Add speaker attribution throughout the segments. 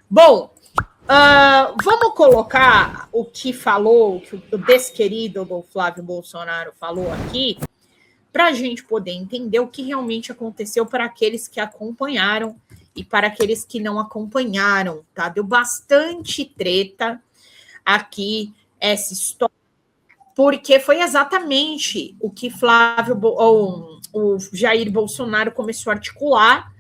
Speaker 1: Bom, vamos colocar o que falou, que o desquerido do Flávio Bolsonaro falou aqui, para a gente poder entender o que realmente aconteceu para aqueles que acompanharam e para aqueles que não acompanharam, tá? Deu bastante treta aqui essa história, porque foi exatamente o que o Jair Bolsonaro começou a articular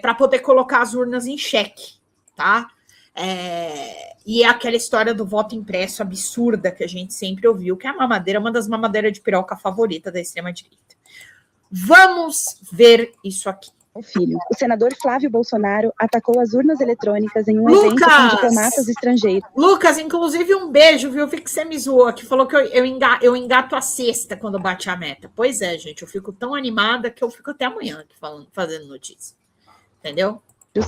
Speaker 1: para poder colocar as urnas em xeque, tá? E é aquela história do voto impresso absurda que a gente sempre ouviu, que é a mamadeira, uma das mamadeiras de piroca favorita da extrema-direita. Vamos ver isso aqui.
Speaker 2: Filho. O senador Flávio Bolsonaro atacou as urnas eletrônicas em um evento com diplomatas estrangeiros.
Speaker 1: Lucas, inclusive um beijo, viu? Vi que você me zoou aqui, falou que eu engato a sexta quando bate a meta. Pois é, gente, eu fico tão animada que eu fico até amanhã aqui fazendo notícia. Entendeu?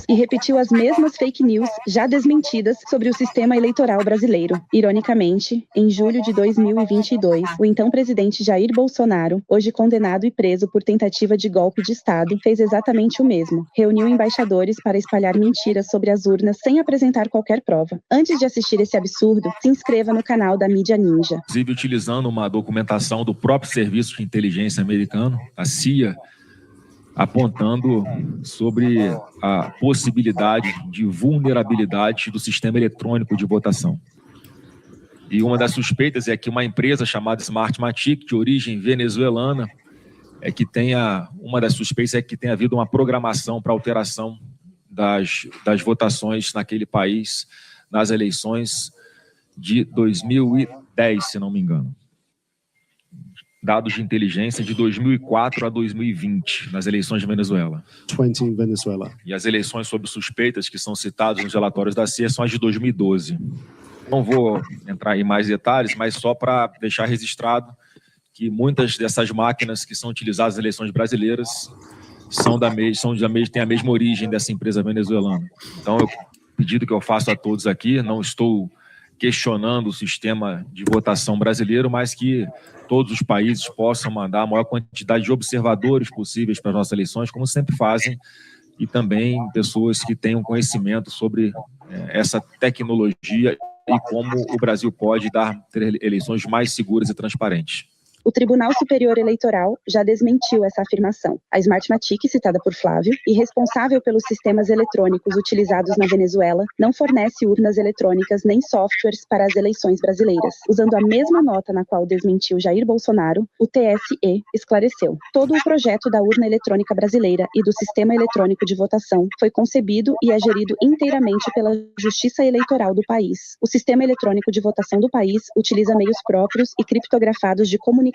Speaker 2: E repetiu as mesmas fake news já desmentidas sobre o sistema eleitoral brasileiro. Ironicamente, em julho de 2022, o então presidente Jair Bolsonaro, hoje condenado e preso por tentativa de golpe de Estado, fez exatamente o mesmo. Reuniu embaixadores para espalhar mentiras sobre as urnas sem apresentar qualquer prova. Antes de assistir esse absurdo, se inscreva no canal da Mídia Ninja.
Speaker 3: Inclusive utilizando uma documentação do próprio Serviço de Inteligência americano, a CIA, apontando sobre a possibilidade de vulnerabilidade do sistema eletrônico de votação. E uma das suspeitas é que uma empresa chamada Smartmatic, de origem venezuelana, uma das suspeitas é que tenha havido uma programação para alteração das votações naquele país nas eleições de 2010, se não me engano. Dados de inteligência de 2004 a 2020, nas eleições de Venezuela. E as eleições sob suspeitas, que são citadas nos relatórios da CIA, são as de 2012. Não vou entrar em mais detalhes, mas só para deixar registrado que muitas dessas máquinas que são utilizadas nas eleições brasileiras têm a mesma origem dessa empresa venezuelana. Então, o pedido que eu faço a todos aqui, não estou questionando o sistema de votação brasileiro, mas que todos os países possam mandar a maior quantidade de observadores possíveis para as nossas eleições, como sempre fazem, e também pessoas que tenham conhecimento sobre essa tecnologia e como o Brasil pode ter eleições mais seguras e transparentes.
Speaker 2: O Tribunal Superior Eleitoral já desmentiu essa afirmação. A Smartmatic, citada por Flávio, e responsável pelos sistemas eletrônicos utilizados na Venezuela, não fornece urnas eletrônicas nem softwares para as eleições brasileiras. Usando a mesma nota na qual desmentiu Jair Bolsonaro, o TSE esclareceu: todo o projeto da urna eletrônica brasileira e do sistema eletrônico de votação foi concebido e é gerido inteiramente pela Justiça Eleitoral do país. O sistema eletrônico de votação do país utiliza meios próprios e criptografados de comunicação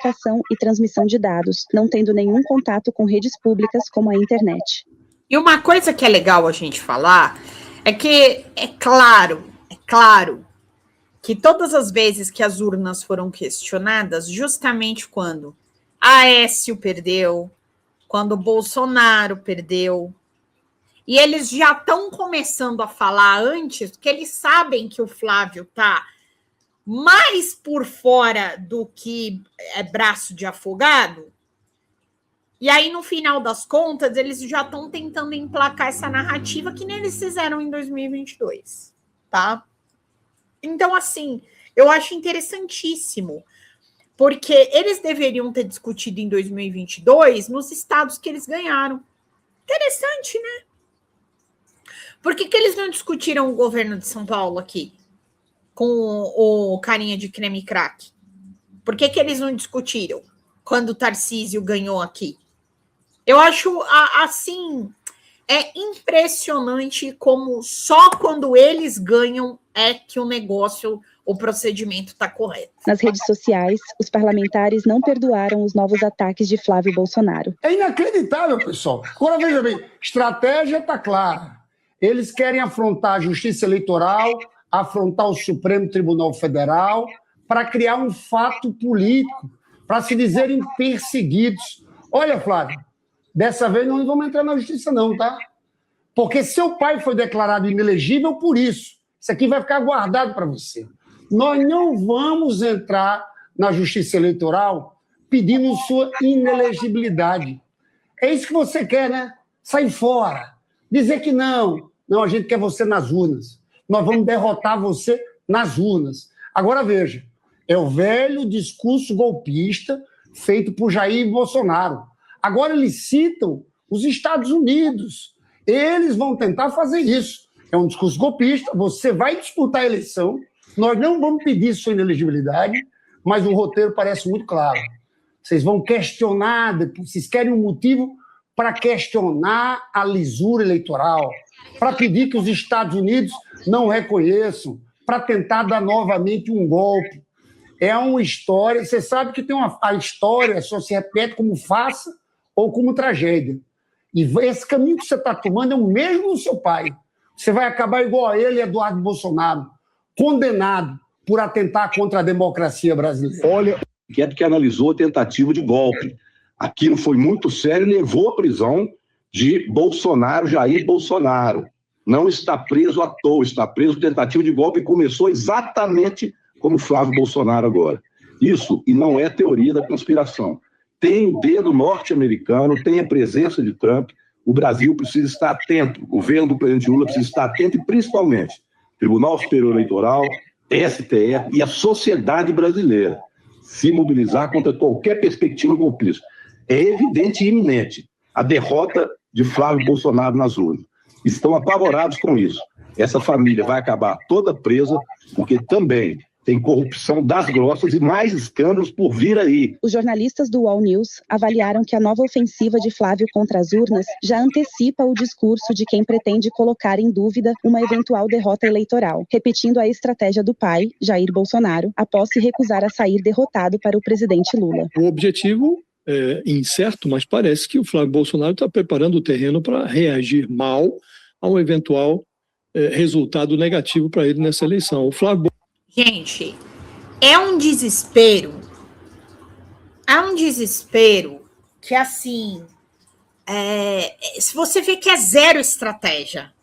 Speaker 2: e transmissão de dados, não tendo nenhum contato com redes públicas como a internet.
Speaker 1: E uma coisa que é legal a gente falar é que é claro que todas as vezes que as urnas foram questionadas, justamente quando Aécio perdeu, quando Bolsonaro perdeu, e eles já estão começando a falar antes, que eles sabem que o Flávio está mais por fora do que é braço de afogado, e aí, no final das contas, eles já estão tentando emplacar essa narrativa que nem eles fizeram em 2022, tá? Então, assim, eu acho interessantíssimo, porque eles deveriam ter discutido em 2022 nos estados que eles ganharam. Interessante, né? Por que eles não discutiram o governo de São Paulo aqui? Com o carinha de creme crack? Por que eles não discutiram quando o Tarcísio ganhou aqui? Eu acho, assim, é impressionante como só quando eles ganham é que o procedimento está correto.
Speaker 2: Nas redes sociais, os parlamentares não perdoaram os novos ataques de Flávio Bolsonaro.
Speaker 4: É inacreditável, pessoal. Agora, veja bem, estratégia está clara. Eles querem afrontar a Justiça Eleitoral, afrontar o Supremo Tribunal Federal, para criar um fato político, para se dizerem perseguidos. Olha, Flávio, dessa vez não vamos entrar na justiça não, tá? Porque seu pai foi declarado inelegível por isso. Isso aqui vai ficar guardado para você. Nós não vamos entrar na Justiça Eleitoral pedindo sua inelegibilidade. É isso que você quer, né? Sair fora. Dizer que não Não, a gente quer você nas urnas. Nós vamos derrotar você nas urnas. Agora veja, é o velho discurso golpista feito por Jair Bolsonaro. Agora eles citam os Estados Unidos. Eles vão tentar fazer isso. É um discurso golpista, você vai disputar a eleição, nós não vamos pedir sua inelegibilidade, mas o roteiro parece muito claro. Vocês vão questionar, vocês querem um motivo para questionar a lisura eleitoral, para pedir que os Estados Unidos não reconheçam, para tentar dar novamente um golpe. É uma história, você sabe que a história só se repete como farsa ou como tragédia. E esse caminho que você está tomando é o mesmo do seu pai. Você vai acabar igual a ele, Eduardo Bolsonaro, condenado por atentar contra a democracia brasileira.
Speaker 5: Olha, que analisou a tentativa de golpe. Aquilo foi muito sério e levou à prisão de Bolsonaro, Jair Bolsonaro. Não está preso à toa, está preso por tentativa de golpe e começou exatamente como Flávio Bolsonaro agora. Isso, e não é teoria da conspiração. Tem o dedo norte-americano, tem a presença de Trump. O Brasil precisa estar atento, o governo do presidente Lula precisa estar atento e, principalmente, Tribunal Superior Eleitoral, STF e a sociedade brasileira se mobilizar contra qualquer perspectiva golpista. É evidente e iminente a derrota de Flávio Bolsonaro nas urnas. Estão apavorados com isso. Essa família vai acabar toda presa, porque também tem corrupção das grossas e mais escândalos por vir aí.
Speaker 2: Os jornalistas do UOL News avaliaram que a nova ofensiva de Flávio contra as urnas já antecipa o discurso de quem pretende colocar em dúvida uma eventual derrota eleitoral, repetindo a estratégia do pai, Jair Bolsonaro, após se recusar a sair derrotado para o presidente Lula.
Speaker 6: O objetivo é incerto, mas parece que o Flávio Bolsonaro está preparando o terreno para reagir mal a um eventual resultado negativo para ele nessa eleição. O Flávio
Speaker 1: Gente, é um desespero que, assim, se você vê que é zero estratégia,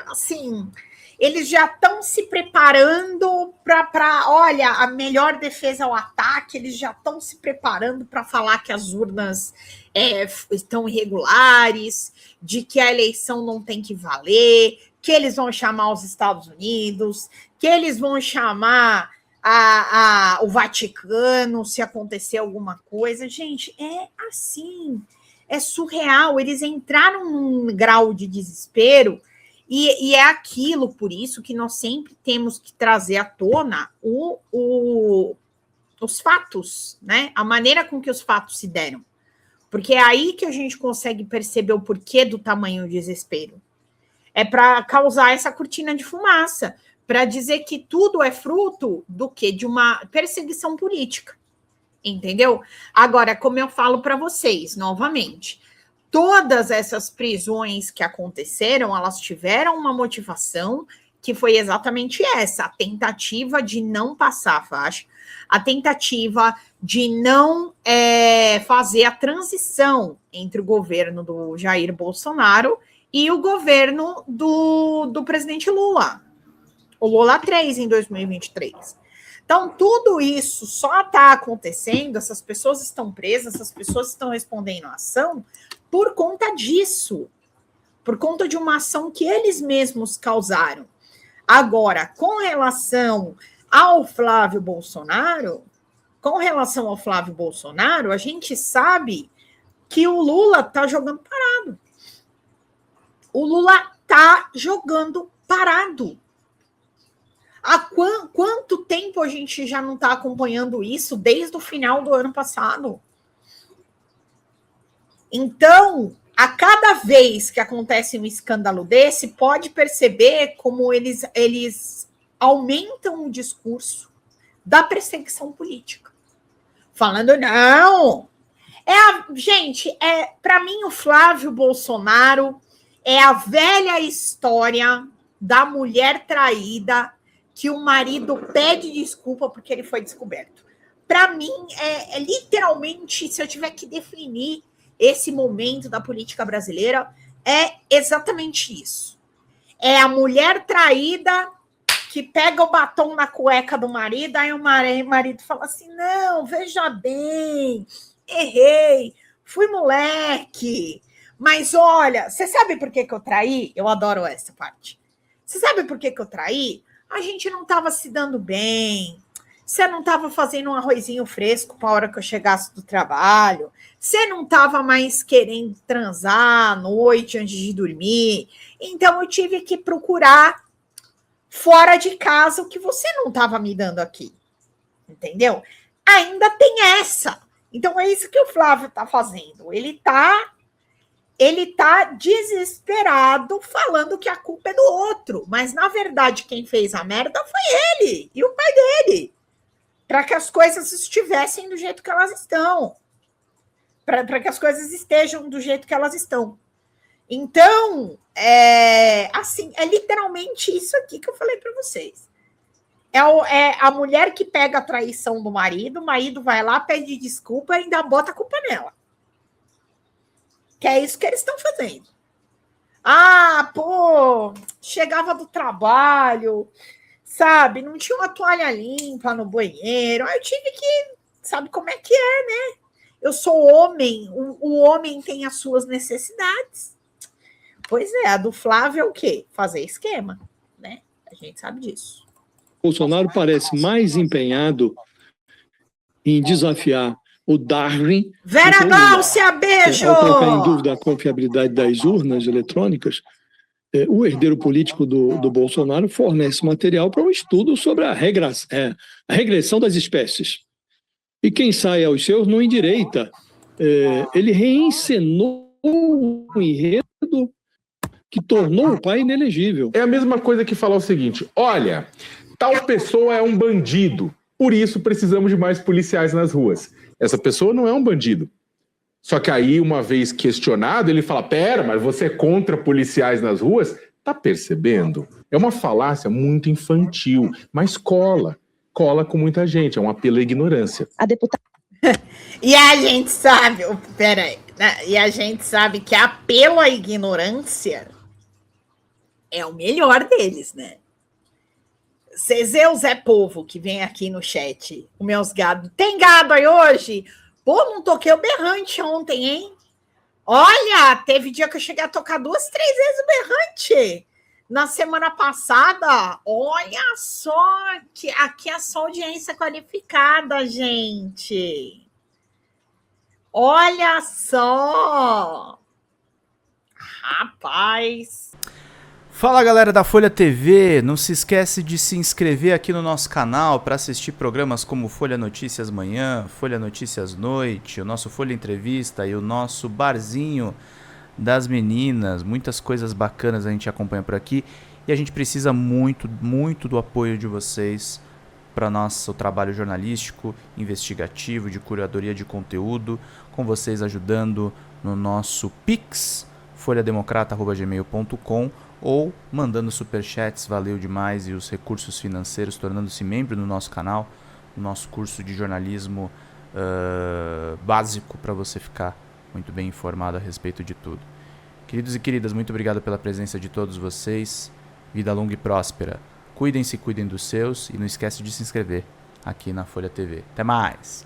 Speaker 1: assim, eles já estão se preparando para, olha, a melhor defesa ao ataque, eles já estão se preparando para falar que as urnas estão irregulares, de que a eleição não tem que valer, que eles vão chamar os Estados Unidos, que eles vão chamar o Vaticano se acontecer alguma coisa. Gente, é assim, é surreal. Eles entraram num grau de desespero e é aquilo, por isso que nós sempre temos que trazer à tona os fatos, né? A maneira com que os fatos se deram. Porque é aí que a gente consegue perceber o porquê do tamanho do desespero. É para causar essa cortina de fumaça, para dizer que tudo é fruto do quê? De uma perseguição política, entendeu? Agora, como eu falo para vocês, novamente, todas essas prisões que aconteceram, elas tiveram uma motivação que foi exatamente essa, a tentativa de não passar a faixa, a tentativa de não fazer a transição entre o governo do Jair Bolsonaro e o governo do presidente Lula, o Lula 3 em 2023. Então, tudo isso só está acontecendo, essas pessoas estão presas, essas pessoas estão respondendo à ação por conta disso, por conta de uma ação que eles mesmos causaram. Agora, com relação ao Flávio Bolsonaro, a gente sabe que o Lula está jogando parado. O Lula está jogando parado. Há quanto tempo a gente já não está acompanhando isso? Desde o final do ano passado. Então, a cada vez que acontece um escândalo desse, pode perceber como eles aumentam o discurso da perseguição política. Falando, não. Gente, para mim, o Flávio Bolsonaro é a velha história da mulher traída que o marido pede desculpa porque ele foi descoberto. Para mim, literalmente, se eu tiver que definir esse momento da política brasileira, é exatamente isso. É a mulher traída que pega o batom na cueca do marido, aí o marido fala assim, não, veja bem, errei, fui moleque, Mas olha, você sabe por que eu traí? Eu adoro essa parte. Você sabe por que eu traí? A gente não estava se dando bem. Você não estava fazendo um arrozinho fresco para a hora que eu chegasse do trabalho. Você não estava mais querendo transar à noite antes de dormir. Então eu tive que procurar fora de casa o que você não estava me dando aqui. Entendeu? Ainda tem essa. Então é isso que o Flávio está fazendo. Ele tá desesperado falando que a culpa é do outro. Mas, na verdade, quem fez a merda foi ele e o pai dele. Para que as coisas estivessem do jeito que elas estão. Para que as coisas estejam do jeito que elas estão. Então, é literalmente isso aqui que eu falei para vocês. É a mulher que pega a traição do marido, o marido vai lá, pede desculpa e ainda bota a culpa nela. Que é isso que eles estão fazendo. Ah, pô, chegava do trabalho, sabe? Não tinha uma toalha limpa no banheiro. Aí eu tive que, sabe como é que é, né? Eu sou homem, o homem tem as suas necessidades. Pois é, a do Flávio é o quê? Fazer esquema, né? A gente sabe disso.
Speaker 6: Bolsonaro parece mais empenhado em desafiar o Darwin.
Speaker 1: Vera Gláucia, beijo!
Speaker 6: Ao colocar em dúvida a confiabilidade das urnas eletrônicas, o herdeiro político do Bolsonaro fornece material para um estudo sobre a regressão das espécies. E quem sai aos seus não endireita. Ele reencenou um enredo que tornou o pai inelegível.
Speaker 7: É a mesma coisa que falar o seguinte: olha, tal pessoa é um bandido, por isso precisamos de mais policiais nas ruas. Essa pessoa não é um bandido. Só que aí, uma vez questionado, ele fala: pera, mas você é contra policiais nas ruas? Tá percebendo? É uma falácia muito infantil, mas cola com muita gente, é um apelo à ignorância.
Speaker 2: A deputada...
Speaker 1: E a gente sabe, peraí, e a gente sabe que apelo à ignorância é o melhor deles, né? O Zé Povo, que vem aqui no chat, os meus gados. Tem gado aí hoje? Pô, não toquei o berrante ontem, hein? Olha, teve dia que eu cheguei a tocar 2, 3 vezes o berrante. Na semana passada, olha só, que aqui é só audiência qualificada, gente. Olha só. Rapaz.
Speaker 8: Fala galera da Folha TV, não se esquece de se inscrever aqui no nosso canal para assistir programas como Folha Notícias Manhã, Folha Notícias Noite, o nosso Folha Entrevista e o nosso Barzinho das Meninas. Muitas coisas bacanas a gente acompanha por aqui e a gente precisa muito, muito do apoio de vocês para nosso trabalho jornalístico, investigativo, de curadoria de conteúdo, com vocês ajudando no nosso Pix, folhademocrata@gmail.com, ou mandando superchats, valeu demais, e os recursos financeiros, tornando-se membro do nosso canal, no nosso curso de jornalismo básico, para você ficar muito bem informado a respeito de tudo. Queridos e queridas, muito obrigado pela presença de todos vocês. Vida longa e próspera. Cuidem-se, cuidem dos seus, e não esquece de se inscrever aqui na Folha TV. Até mais!